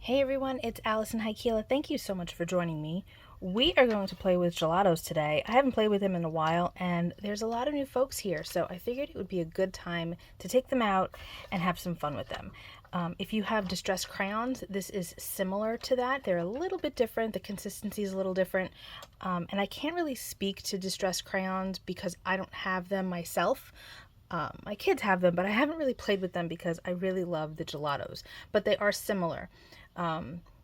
Hey everyone, it's Alison Heikkila. Thank you so much for joining me. We are going to play with Gelatos today. I haven't played with them in a while, and there's a lot of new folks here, so I figured it would be a good time to take them out and have some fun with them. If you have distressed crayons, this is similar to that. They're a little bit different. The consistency is a little different, and I can't really speak to distressed crayons because I don't have them myself. My kids have them, but I haven't really played with them because I really love the Gelatos, but they are similar.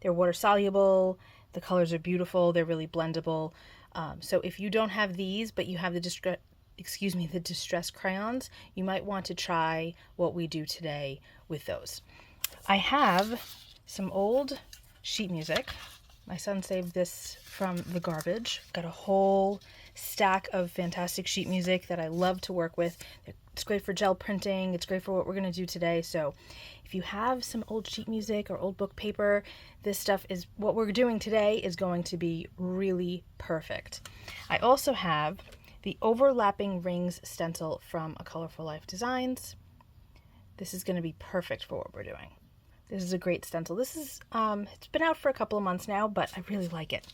They're water soluble, the colors are beautiful, they're really blendable. So if you don't have these, but you have the distressed crayons, you might want to try what we do today with those. I have some old sheet music. My son saved this from the garbage. Got a whole stack of fantastic sheet music that I love to work with. It's great for gel printing. It's great for what we're going to do today. So if you have some old sheet music or old book paper, this stuff is what we're doing today is going to be really perfect. I also have the overlapping rings stencil from A Colorful Life Designs. This is going to be perfect for what we're doing. This is a great stencil. This is, it's been out for a couple of months now, but I really like it.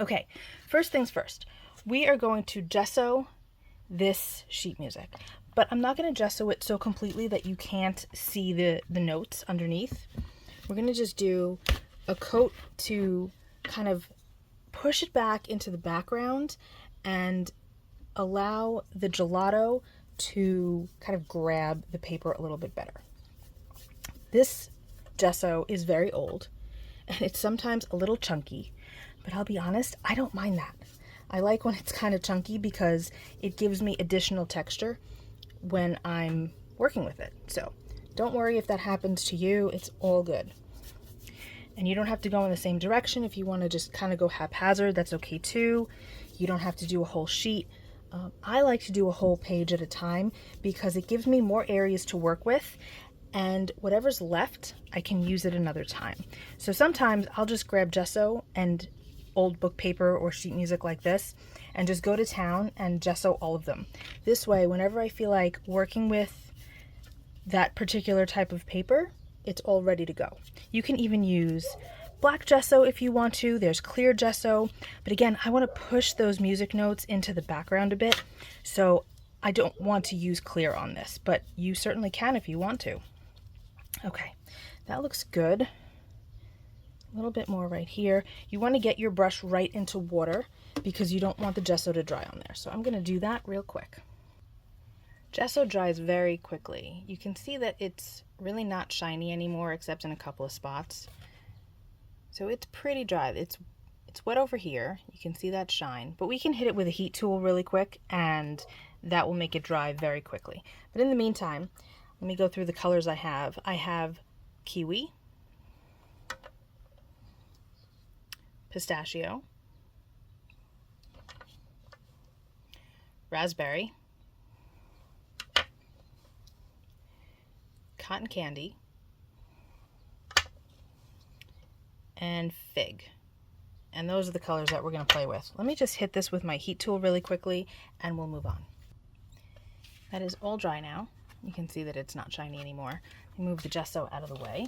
Okay, first things first. We are going to gesso this sheet music, but I'm not going to gesso it so completely that you can't see the notes underneath. We're going to just do a coat to kind of push it back into the background and allow the gelato to kind of grab the paper a little bit better. This gesso is very old and it's sometimes a little chunky, but I'll be honest, I don't mind that. I like when it's kind of chunky because it gives me additional texture when I'm working with it. So don't worry if that happens to you, it's all good. And you don't have to go in the same direction. If you want to just kind of go haphazard, that's okay too. You don't have to do a whole sheet. I like to do a whole page at a time because it gives me more areas to work with, and whatever's left, I can use it another time. So sometimes I'll just grab gesso and old book paper or sheet music like this and just go to town and gesso all of them. This way, whenever I feel like working with that particular type of paper, it's all ready to go. You can even use black gesso if you want to. There's clear gesso, but again, I want to push those music notes into the background a bit, so I don't want to use clear on this, but you certainly can if you want to. Okay, that looks good. A little bit more right here. You want to get your brush right into water because you don't want the gesso to dry on there. So I'm going to do that real quick. Gesso dries very quickly. You can see that it's really not shiny anymore except in a couple of spots. So it's pretty dry. It's wet over here. You can see that shine, but we can hit it with a heat tool really quick and that will make it dry very quickly. But in the meantime, let me go through the colors I have. I have Kiwi, Pistachio, Raspberry, Cotton Candy, and Fig. And those are the colors that we're going to play with. Let me just hit this with my heat tool really quickly and we'll move on. That is all dry now. You can see that it's not shiny anymore. Move the gesso out of the way.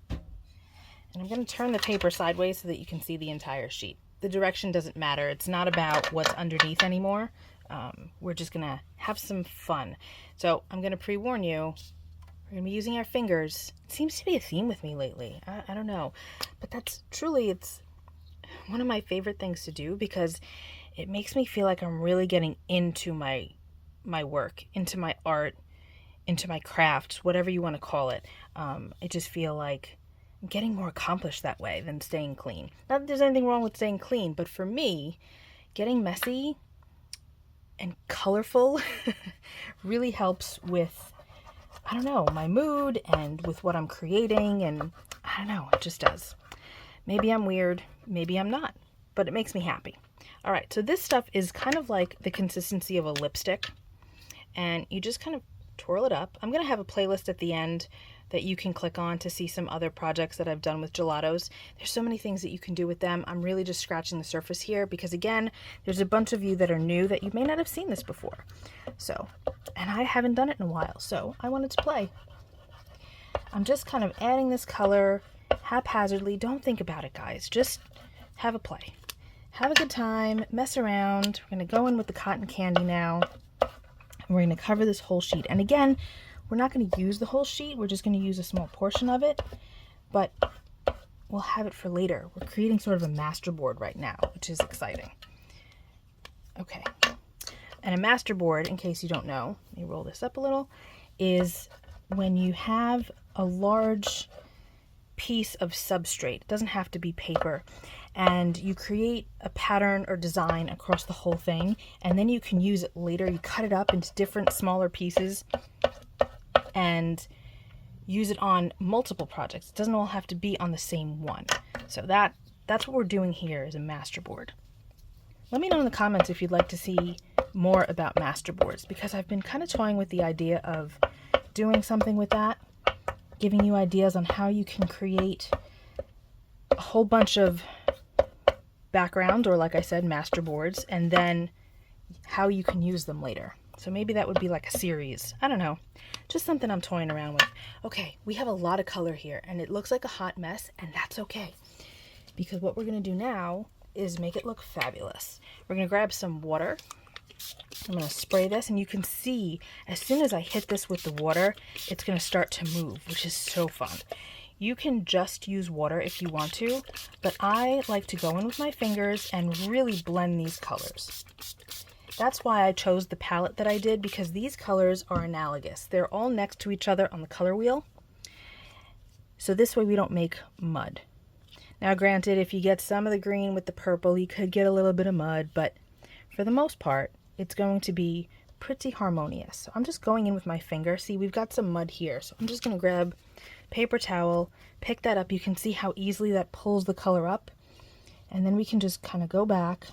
And I'm going to turn the paper sideways so that you can see the entire sheet. The direction doesn't matter. It's not about what's underneath anymore. We're just going to have some fun. So I'm going to pre-warn you, we're going to be using our fingers. It seems to be a theme with me lately. I don't know. But that's truly, it's one of my favorite things to do because it makes me feel like I'm really getting into my work, into my art, into my craft, whatever you want to call it. I just feel like I'm getting more accomplished that way than staying clean. Not that there's anything wrong with staying clean, but for me, getting messy and colorful really helps with, I don't know, my mood and with what I'm creating, and I don't know, it just does. Maybe I'm weird, maybe I'm not, but it makes me happy. All right, so this stuff is kind of like the consistency of a lipstick, and you just kind of twirl it up. I'm going to have a playlist at the end that you can click on to see some other projects that I've done with gelatos. There's so many things that you can do with them. I'm really just scratching the surface here because again, there's a bunch of you that are new that you may not have seen this before. So, and I haven't done it in a while, so I wanted to play. I'm just kind of adding this color haphazardly. Don't think about it, guys. Just have a play. Have a good time, mess around. We're going to go in with the cotton candy now. We're going to cover this whole sheet. And again, we're not going to use the whole sheet. We're just going to use a small portion of it. But we'll have it for later. We're creating sort of a masterboard right now, which is exciting. Okay. And a masterboard, in case you don't know, let me roll this up a little, is when you have a large piece of substrate. It doesn't have to be paper. And you create a pattern or design across the whole thing, and then you can use it later. You cut it up into different smaller pieces and use it on multiple projects. It doesn't all have to be on the same one. So that's what we're doing here, is a masterboard. Let me know in the comments if you'd like to see more about masterboards, because I've been kind of toying with the idea of doing something with that, giving you ideas on how you can create a whole bunch of background, or like I said, masterboards, and then how you can use them later. So maybe that would be like a series. I don't know. Just something I'm toying around with. Okay, we have a lot of color here, and it looks like a hot mess, and that's okay. Because what we're going to do now is make it look fabulous. We're going to grab some water. I'm going to spray this, and you can see as soon as I hit this with the water, it's going to start to move, which is so fun. You can just use water if you want to, but I like to go in with my fingers and really blend these colors. That's why I chose the palette that I did, because these colors are analogous. They're all next to each other on the color wheel. So this way we don't make mud. Now granted, if you get some of the green with the purple, you could get a little bit of mud, but for the most part, it's going to be pretty harmonious. So I'm just going in with my finger. See, we've got some mud here. So I'm just going to grab paper towel, pick that up. You can see how easily that pulls the color up. And then we can just kind of go back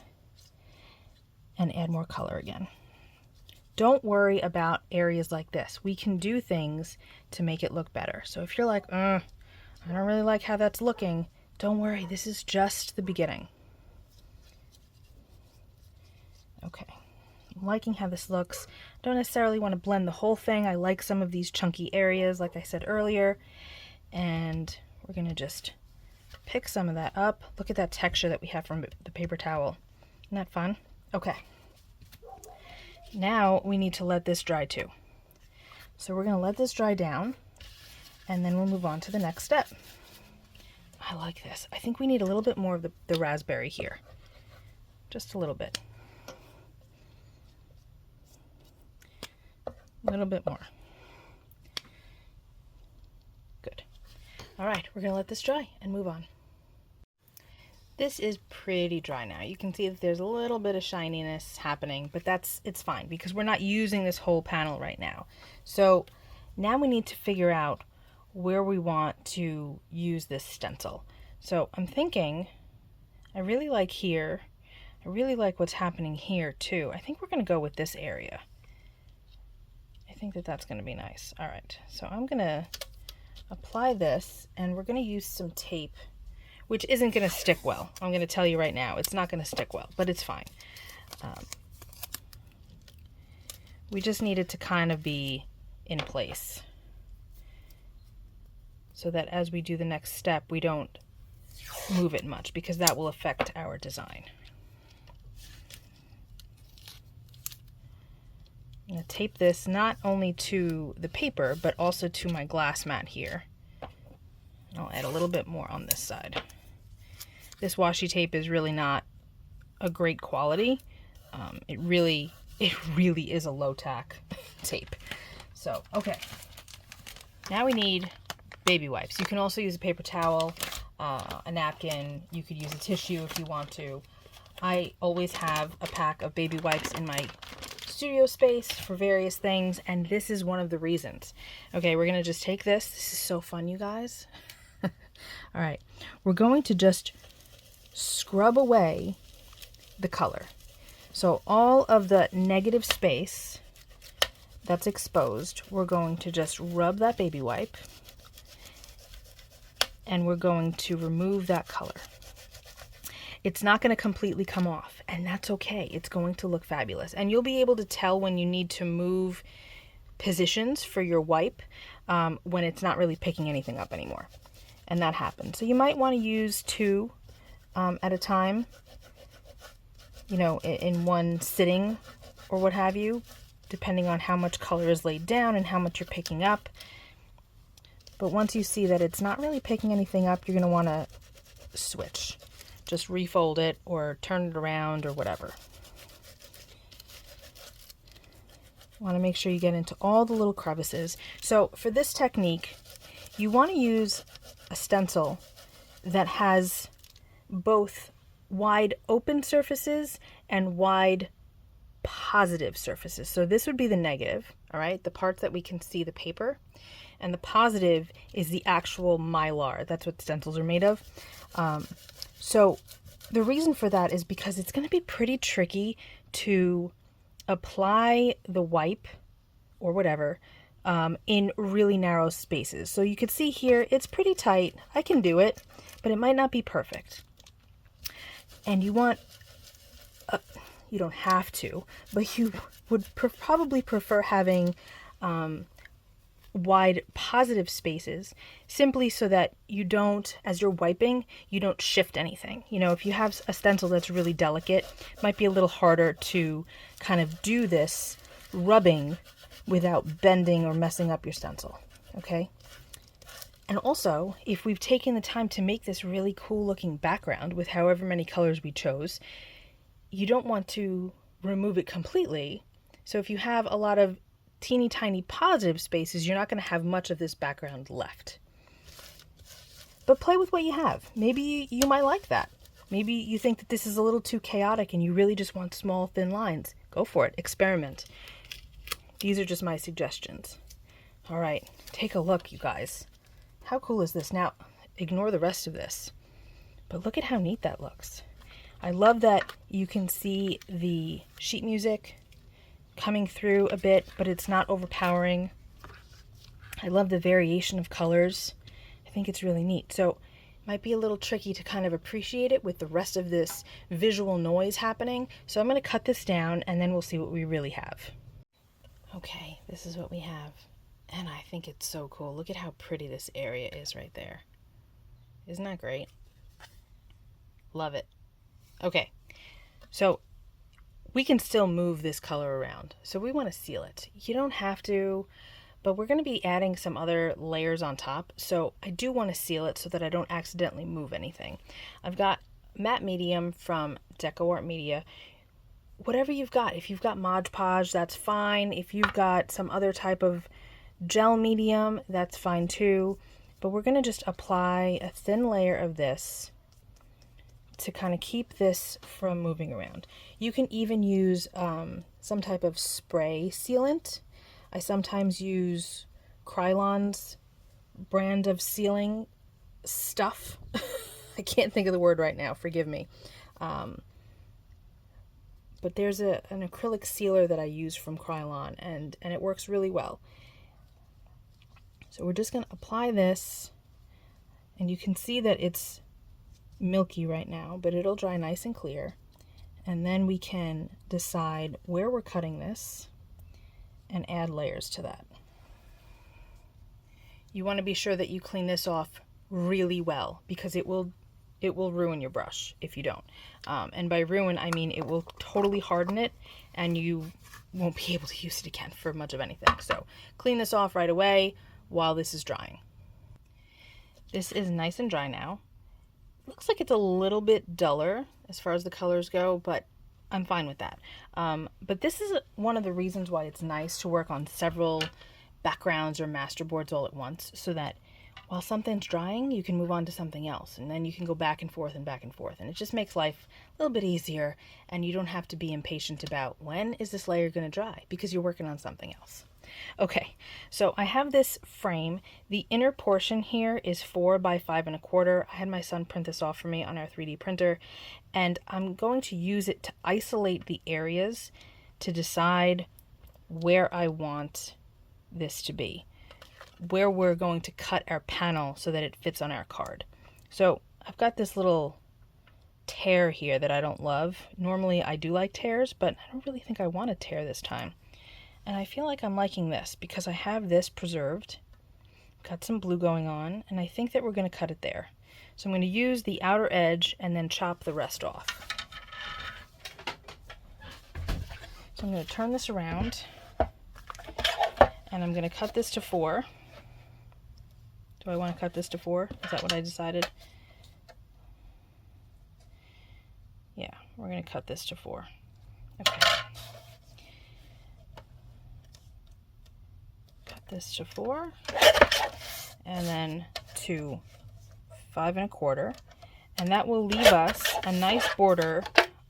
and add more color again. Don't worry about areas like this. We can do things to make it look better. So if you're like, I don't really like how that's looking, don't worry. This is just the beginning. Okay. I'm liking how this looks. Don't necessarily want to blend the whole thing. I like some of these chunky areas, like I said earlier. And we're going to just pick some of that up. Look at that texture that we have from the paper towel. Isn't that fun? Okay. Now we need to let this dry too. So we're going to let this dry down, and then we'll move on to the next step. I like this. I think we need a little bit more of the raspberry here. Just a little bit. A little bit more. Good. All right, we're going to let this dry and move on. This is pretty dry now. You can see that there's a little bit of shininess happening, but it's fine because we're not using this whole panel right now. So now we need to figure out where we want to use this stencil. So I'm thinking, I really like here. I really like what's happening here too. I think we're going to go with this area. I think that that's going to be nice. All right, so I'm going to apply this, and we're going to use some tape, which isn't going to stick well. I'm going to tell you right now, it's not going to stick well, but it's fine. We just need it to kind of be in place so that as we do the next step, we don't move it much, because that will affect our design. I'm going to tape this not only to the paper, but also to my glass mat here. I'll add a little bit more on this side. This washi tape is really not a great quality. It really is a low tack tape. So, okay. Now we need baby wipes. You can also use a paper towel, a napkin. You could use a tissue if you want to. I always have a pack of baby wipes in my studio space for various things, and this is one of the reasons. Okay, we're going to just take this. This is so fun, you guys. All right. We're going to just scrub away the color. So all of the negative space that's exposed, we're going to just rub that baby wipe, and we're going to remove that color. It's not going to completely come off, and that's okay. It's going to look fabulous. And you'll be able to tell when you need to move positions for your wipe when it's not really picking anything up anymore. and that happens. So you might want to use 2 at a time, you know, in one sitting or what have you, depending on how much color is laid down and how much you're picking up. But once you see that it's not really picking anything up, you're going to want to switch. Just refold it or turn it around or whatever. Want to make sure you get into all the little crevices. So for this technique, you want to use a stencil that has both wide open surfaces and wide positive surfaces. So this would be the negative, all right, the parts that we can see the paper, and the positive is the actual mylar. That's what stencils are made of. So the reason for that is because it's going to be pretty tricky to apply the wipe or whatever in really narrow spaces. So you could see here, it's pretty tight. I can do it, but it might not be perfect. And you want, you don't have to, but you would probably prefer having wide positive spaces, simply so that you don't, as you're wiping, you don't shift anything. You know, if you have a stencil that's really delicate, it might be a little harder to kind of do this rubbing without bending or messing up your stencil, okay? And also, if we've taken the time to make this really cool looking background with however many colors we chose, you don't want to remove it completely. So if you have a lot of teeny tiny positive spaces, you're not going to have much of this background left. But play with what you have. Maybe you might like that. Maybe you think that this is a little too chaotic and you really just want small, thin lines. Go for it. Experiment. These are just my suggestions. All right, take a look, you guys. How cool is this? Now, ignore the rest of this, but look at how neat that looks. I love that you can see the sheet music coming through a bit, but it's not overpowering. I love the variation of colors. I think it's really neat. So it might be a little tricky to kind of appreciate it with the rest of this visual noise happening. So I'm going to cut this down and then we'll see what we really have. Okay, this is what we have. And I think it's so cool. Look at how pretty this area is right there. Isn't that great? Love it. Okay, so we can still move this color around. So we want to seal it. You don't have to, but we're going to be adding some other layers on top. So I do want to seal it so that I don't accidentally move anything. I've got matte medium from DecoArt Media. Whatever you've got. If you've got Mod Podge, that's fine. If you've got some other type of gel medium, that's fine too. But we're going to just apply a thin layer of this to kind of keep this from moving around. You can even use some type of spray sealant. I sometimes use Krylon's brand of sealing stuff. I can't think of the word right now, forgive me. But there's an acrylic sealer that I use from Krylon, and it works really well. So we're just going to apply this, and you can see that it's milky right now, but it'll dry nice and clear. And then we can decide where we're cutting this and add layers to that. You want to be sure that you clean this off really well, because it will ruin your brush if you don't. And by ruin, I mean it will totally harden it and you won't be able to use it again for much of anything. So clean this off right away while this is drying. This is nice and dry now. Looks like it's a little bit duller as far as the colors go, but I'm fine with that. But this is one of the reasons why it's nice to work on several backgrounds or masterboards all at once, so that while something's drying, you can move on to something else, and then you can go back and forth and back and forth, and it just makes life a little bit easier, and you don't have to be impatient about when is this layer going to dry, because you're working on something else. Okay, so I have this frame. The inner portion here is 4 by 5 1/4. I had my son print this off for me on our 3D printer, and I'm going to use it to isolate the areas to decide where I want this to be, where we're going to cut our panel so that it fits on our card. So I've got this little tear here that I don't love. Normally I do like tears, but I don't really think I want a tear this time. And I feel like I'm liking this because I have this preserved. got some blue going on, and I think that we're going to cut it there. So I'm going to use the outer edge and then chop the rest off. So I'm going to turn this around, and I'm going to cut this to 4. Do I want to cut this to 4? Is that what I decided? Yeah, we're going to cut this to 4. Okay. Cut this to 4, and then to 5 1/4, and that will leave us a nice border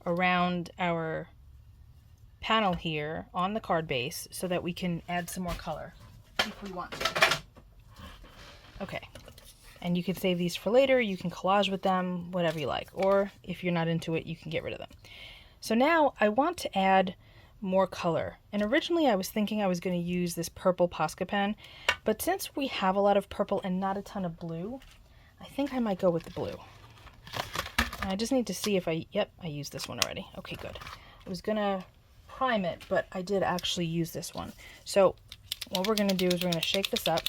around our panel here on the card base so that we can add some more color if we want to. Okay, and you can save these for later, you can collage with them, whatever you like, or if you're not into it, you can get rid of them. So now I want to add more color, and originally I was thinking I was going to use this purple Posca pen, but since we have a lot of purple and not a ton of blue, I think I might go with the blue. And I just need to see if yep, I used this one already. Okay, good. I was going to prime it, but I did actually use this one. So what we're going to do is we're going to shake this up.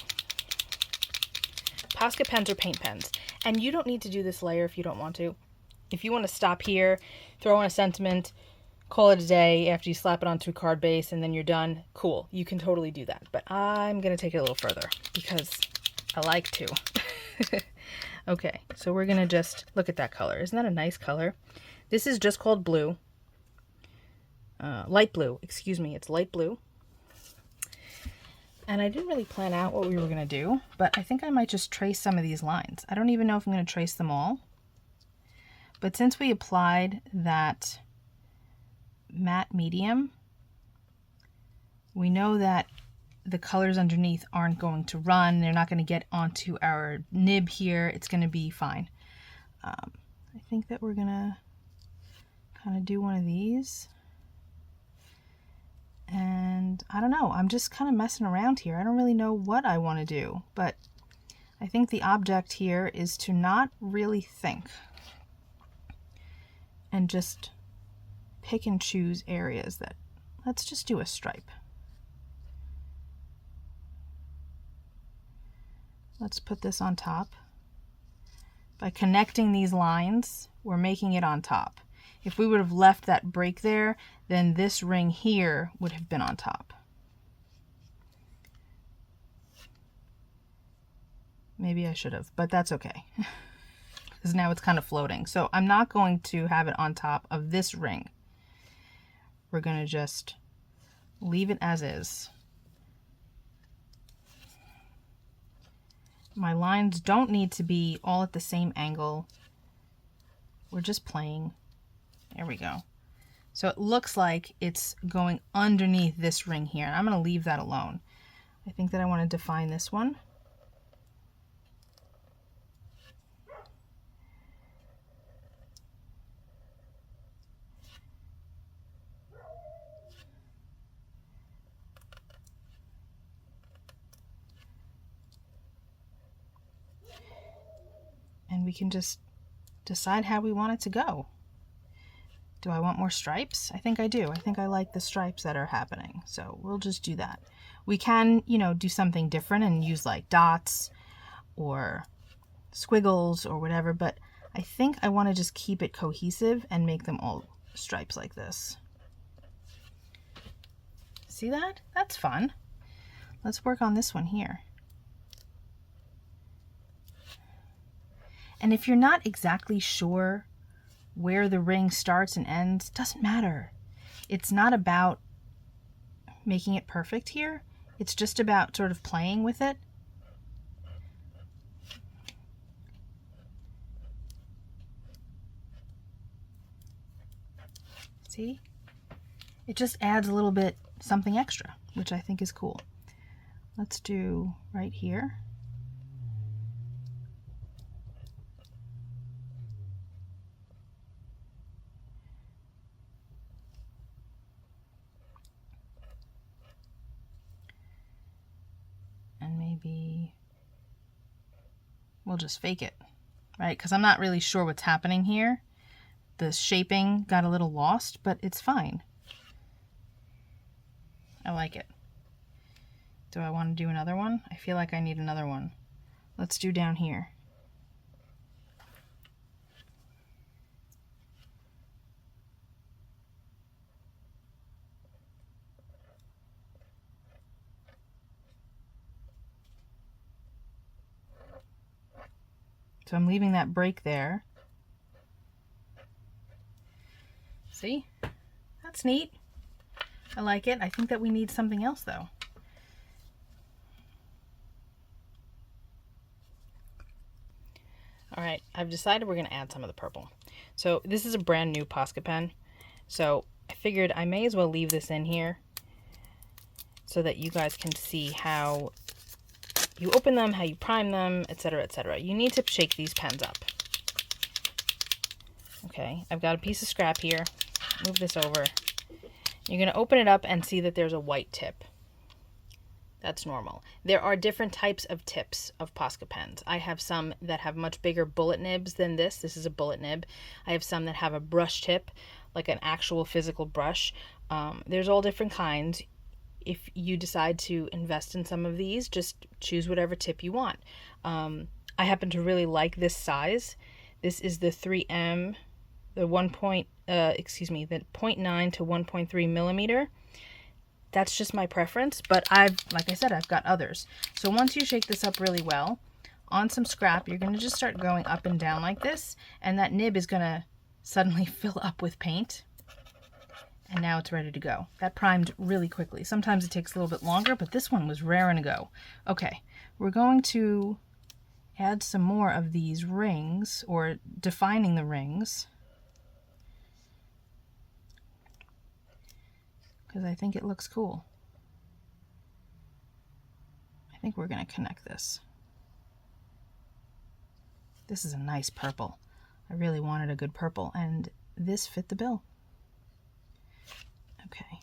Posca pens are paint pens, and you don't need to do this layer if you don't want to. If you want to stop here, throw in a sentiment, call it a day after you slap it onto a card base and then you're done, cool. You can totally do that. But I'm going to take it a little further because I like to. Okay, so we're going to just look at that color. Isn't that a nice color? This is just called blue. Light blue, excuse me. It's light blue. And I didn't really plan out what we were going to do, but I think I might just trace some of these lines. I don't even know if I'm going to trace them all. But since we applied that matte medium, we know that the colors underneath aren't going to run. They're not going to get onto our nib here. It's going to be fine. I think that we're going to kind of do one of these. And I don't know, I'm just kind of messing around here. I don't really know what I want to do, but I think the object here is to not really think and just pick and choose areas that, let's just do a stripe. Let's put this on top. By connecting these lines, we're making it on top. If we would have left that break there, then this ring here would have been on top. Maybe I should have, but that's okay. Because now it's kind of floating. So I'm not going to have it on top of this ring. We're going to just leave it as is. My lines don't need to be all at the same angle. We're just playing. There we go. So it looks like it's going underneath this ring here. And I'm going to leave that alone. I think that I want to define this one. And we can just decide how we want it to go. Do I want more stripes? I think I do. I think I like the stripes that are happening. So we'll just do that. We can, you know, do something different and use like dots or squiggles or whatever, but I think I want to just keep it cohesive and make them all stripes like this. See that? That's fun. Let's work on this one here. And if you're not exactly sure where the ring starts and ends, doesn't matter. It's not about making it perfect here. It's just about sort of playing with it. See? It just adds a little bit something extra, which I think is cool. Let's do right here. And maybe we'll just fake it, right? Because I'm not really sure what's happening here. The shaping got a little lost, but it's fine. I like it. Do I want to do another one? I feel like I need another one. Let's do down here. So I'm leaving that break there. See? That's neat. I like it. I think that we need something else though. All right, I've decided we're going to add some of the purple. So this is a brand new Posca pen. So I figured I may as well leave this in here so that you guys can see how you open them, how you prime them, etc., etc. You need to shake these pens up. Okay, I've got a piece of scrap here. Move this over. You're going to open it up and see that there's a white tip. That's normal. There are different types of tips of Posca pens. I have some that have much bigger bullet nibs than this. This is a bullet nib. I have some that have a brush tip, like an actual physical brush. There's all different kinds. If you decide to invest in some of these, just choose whatever tip you want. I happen to really like this size. This is the 3M, the 0.9 to 1.3 millimeter. That's just my preference, but like I said, I've got others. So once you shake this up really well, on some scrap, you're going to just start going up and down like this, and that nib is going to suddenly fill up with paint. And now it's ready to go. That primed really quickly. Sometimes it takes a little bit longer, but this one was raring to go. Okay, we're going to add some more of these rings, or defining the rings, because I think it looks cool. I think we're going to connect this. This is a nice purple. I really wanted a good purple, and this fit the bill. Okay.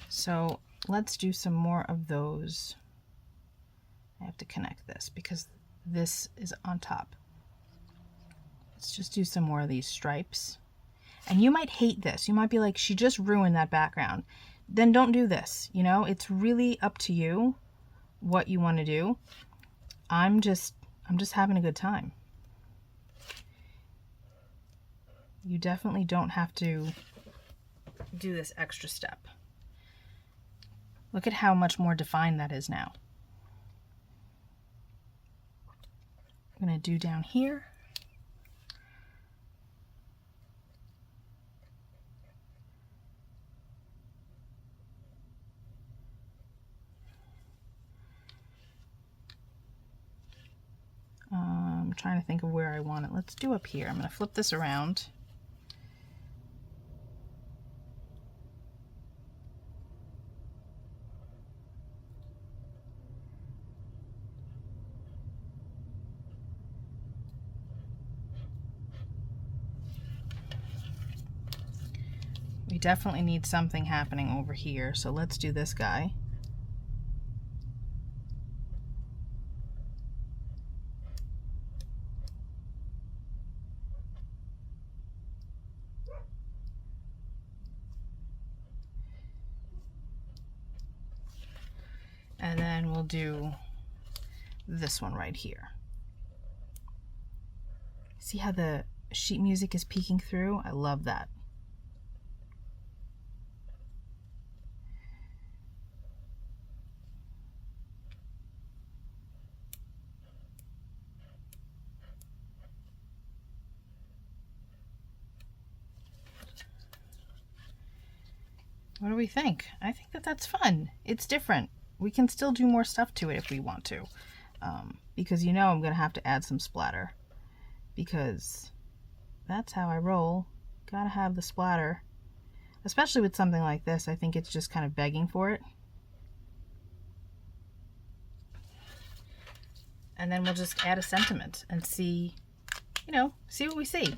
So let's do some more of those. I have to connect this because this is on top. Let's just do some more of these stripes. And you might hate this. You might be like, she just ruined that background. Then don't do this. You know, it's really up to you what you want to do. I'm just having a good time. You definitely don't have to do this extra step. Look at how much more defined that is now. I'm going to do down here. I'm trying to think of where I want it. Let's do up here. I'm going to flip this around. We definitely need something happening over here, so let's do this guy. And then we'll do this one right here. See how the sheet music is peeking through? I love that. What do we think? I think that that's fun. It's different. We can still do more stuff to it if we want to. Because you know I'm going to have to add some splatter. Because that's how I roll. Gotta have the splatter. Especially with something like this, I think it's just kind of begging for it. And then we'll just add a sentiment and see, you know, see what we see.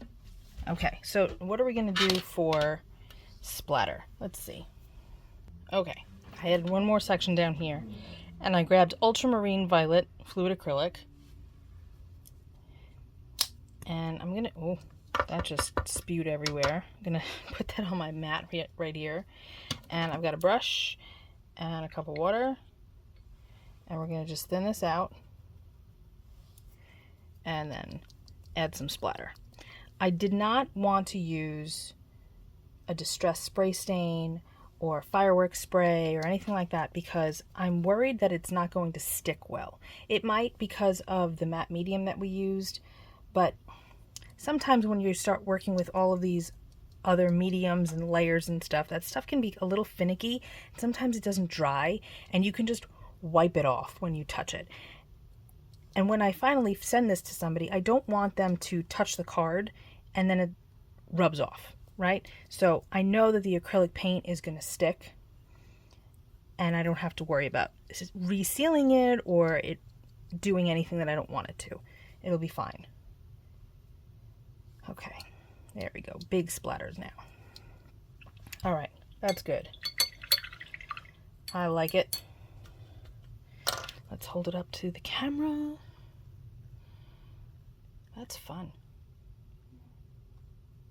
Okay, so what are we going to do for splatter? Let's see. Okay, I had one more section down here, and I grabbed Ultramarine Violet Fluid Acrylic, and I'm gonna, oh, That just spewed everywhere. I'm gonna put that on my mat right here. And I've got a brush and a cup of water. And we're gonna just thin this out. And then add some splatter. I did not want to use a distress spray stain or fireworks spray or anything like that because I'm worried that it's not going to stick well. It might because of the matte medium that we used, but sometimes when you start working with all of these other mediums and layers and stuff, that stuff can be a little finicky. Sometimes it doesn't dry and you can just wipe it off when you touch it. And when I finally send this to somebody, I don't want them to touch the card and then it rubs off, right? So I know that the acrylic paint is going to stick and I don't have to worry about resealing it or it doing anything that I don't want it to. It'll be fine. Okay, there we go. Big splatters now. All right, that's good. I like it. Let's hold it up to the camera. That's fun.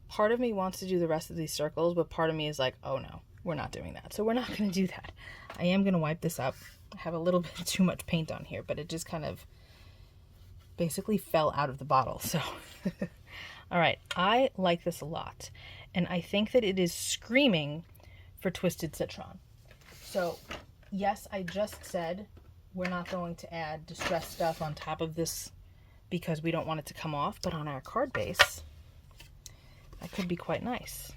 Part of me wants to do the rest of these circles, but part of me is like, oh no, we're not doing that. So we're not going to do that. I am going to wipe this up. I have a little bit too much paint on here, but it just kind of basically fell out of the bottle. So, all right, I like this a lot. And I think that it is screaming for Twisted Citron. So, yes, I just said we're not going to add distressed stuff on top of this because we don't want it to come off, but on our card base, that could be quite nice.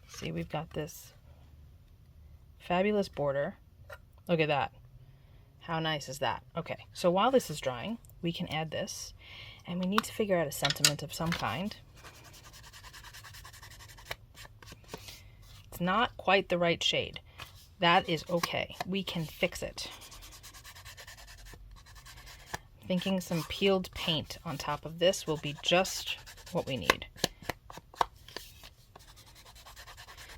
See, we've got this fabulous border. Look at that. How nice is that? Okay, so while this is drying, we can add this, and we need to figure out a sentiment of some kind. It's not quite the right shade. That is okay. We can fix it. I'm thinking some peeled paint on top of this will be just what we need.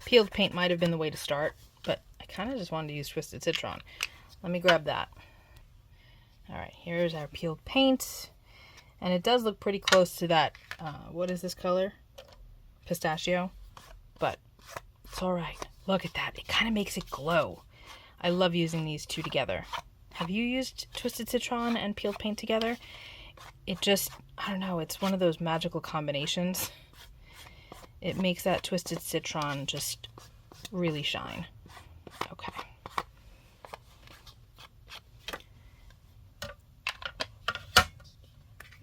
Peeled paint might have been the way to start, but I kind of just wanted to use Twisted Citron. Let me grab that. All right, here's our peeled paint. And it does look pretty close to that, what is this color? Pistachio. But it's all right. Look at that. It kind of makes it glow. I love using these two together. Have you used Twisted Citron and peeled paint together? It just, I don't know, it's one of those magical combinations. It makes that Twisted Citron just really shine. Okay.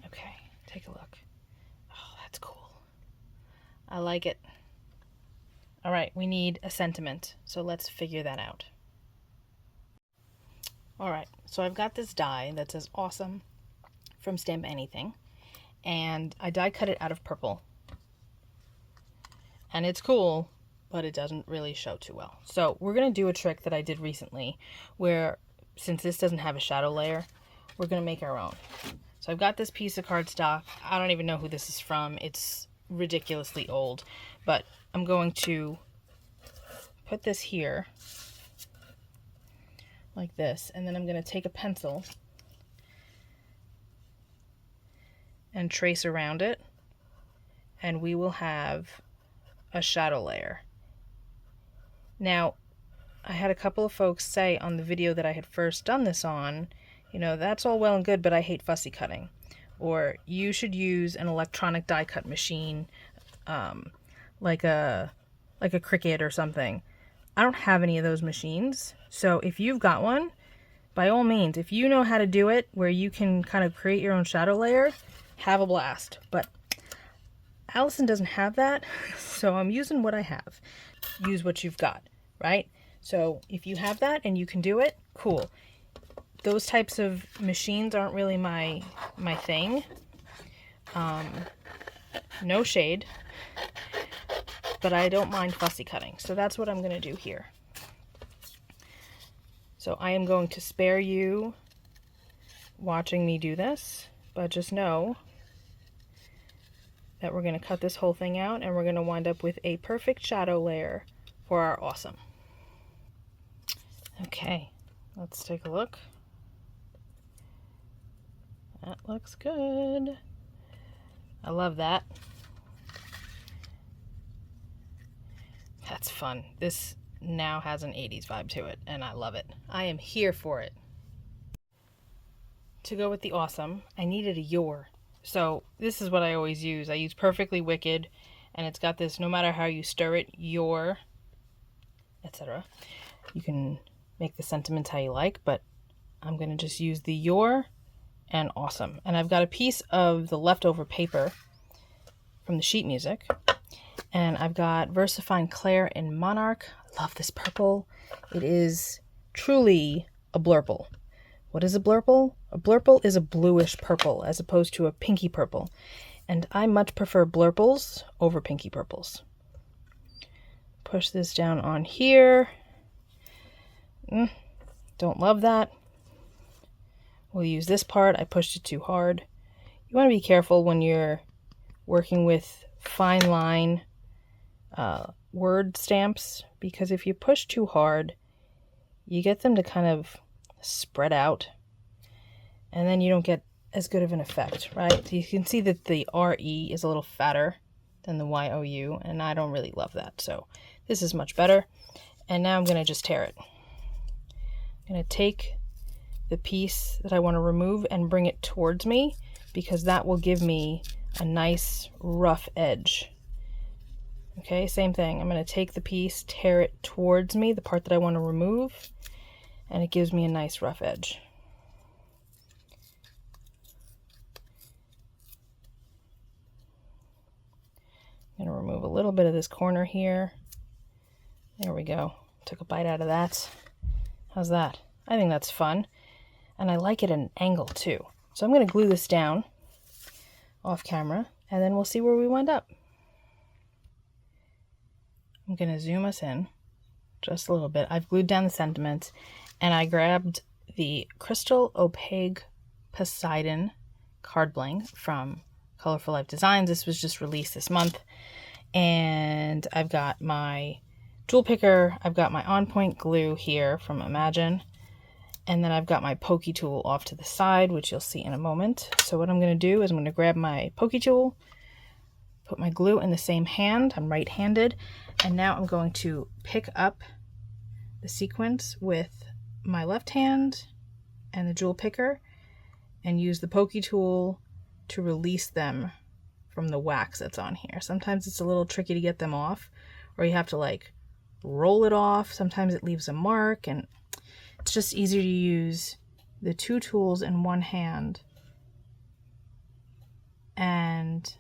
Okay, take a look. Oh, that's cool. I like it. All right, we need a sentiment, so let's figure that out. All right, so I've got this die that says awesome from Stamp Anything, and I die cut it out of purple. And it's cool, but it doesn't really show too well. So we're gonna do a trick that I did recently where, since this doesn't have a shadow layer, we're gonna make our own. So I've got this piece of cardstock. I don't even know who this is from. It's ridiculously old, but I'm going to put this here like this, and then I'm going to take a pencil and trace around it, and we will have a shadow layer. Now, I had a couple of folks say on the video that I had first done this on, you know, that's all well and good, but I hate fussy cutting. Or you should use an electronic die cut machine, like a Cricut or something. I don't have any of those machines. So if you've got one, by all means, if you know how to do it where you can kind of create your own shadow layer, have a blast. But Alison doesn't have that, so I'm using what I have. Use what you've got, right? So if you have that and you can do it, cool. Those types of machines aren't really my thing. No shade, but I don't mind fussy cutting. So that's what I'm going to do here. So I am going to spare you watching me do this, but just know that we're going to cut this whole thing out and we're going to wind up with a perfect shadow layer for our awesome. Okay, let's take a look. That looks good. I love that. That's fun. This now has an 80s vibe to it, and I love it. I am here for it. To go with the awesome, I needed a your. So this is what I always use. I use Purrfectly Wicked, and it's got this, no matter how you stir it, your, etc. You can make the sentiments how you like, but I'm going to just use the your and awesome. And I've got a piece of the leftover paper from the sheet music, and I've got VersaFine Clair in Monarch. I love this purple. It is truly a blurple. What is a blurple? A blurple is a bluish purple as opposed to a pinky purple. And I much prefer blurples over pinky purples. Push this down on here. Don't love that. We'll use this part. I pushed it too hard. You want to be careful when you're working with fine line word stamps, because if you push too hard, you get them to kind of spread out, and then you don't get as good of an effect, right? So you can see that the RE is a little fatter than the YOU, and I don't really love that. So this is much better. And now I'm going to just tear it. I'm going to take the piece that I want to remove and bring it towards me, because that will give me a nice rough edge. Okay, same thing. I'm going to take the piece, tear it towards me, the part that I want to remove, and it gives me a nice rough edge. I'm going to remove a little bit of this corner here. There we go. Took a bite out of that. How's that? I think that's fun. And I like it at an angle too. So I'm going to glue this down off camera, and then we'll see where we wind up. I'm going to zoom us in just a little bit. I've glued down the sentiments, and I grabbed the Crystal Opaque Poseidon card bling from Colorful Life Designs. This was just released this month. And I've got my jewel picker. I've got my on point glue here from Imagine. And then I've got my pokey tool off to the side, which you'll see in a moment. So what I'm going to do is I'm going to grab my pokey tool, put my glue in the same hand. I'm right-handed. And now I'm going to pick up the sequence with my left hand and the jewel picker and use the pokey tool to release them from the wax that's on here. Sometimes it's a little tricky to get them off, or you have to like roll it off. Sometimes it leaves a mark, and it's just easier to use the two tools in one hand and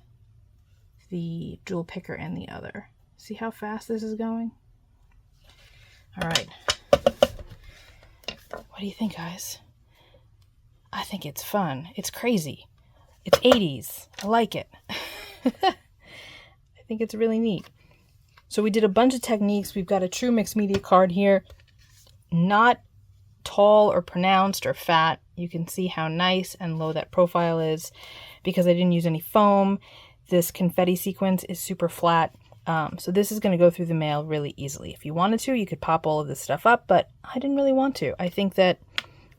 the jewel picker in the other. See how fast this is going? All right. What do you think, guys? I think it's fun. It's crazy. It's 80s. I like it. I think it's really neat. So we did a bunch of techniques. We've got a true mixed media card here. Not tall or pronounced or fat. You can see how nice and low that profile is because I didn't use any foam. This confetti sequence is super flat. So this is going to go through the mail really easily. If you wanted to, you could pop all of this stuff up, but I didn't really want to. I think that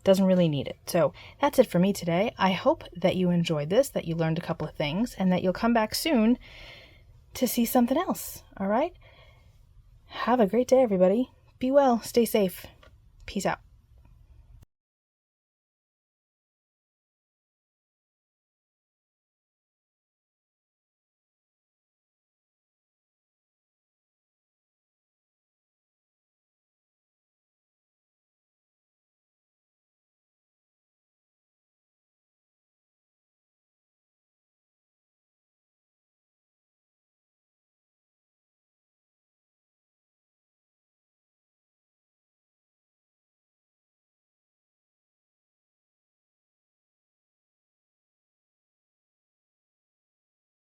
doesn't really need it. So that's it for me today. I hope that you enjoyed this, that you learned a couple of things, and that you'll come back soon to see something else. All right? Have a great day, everybody. Be well. Stay safe. Peace out.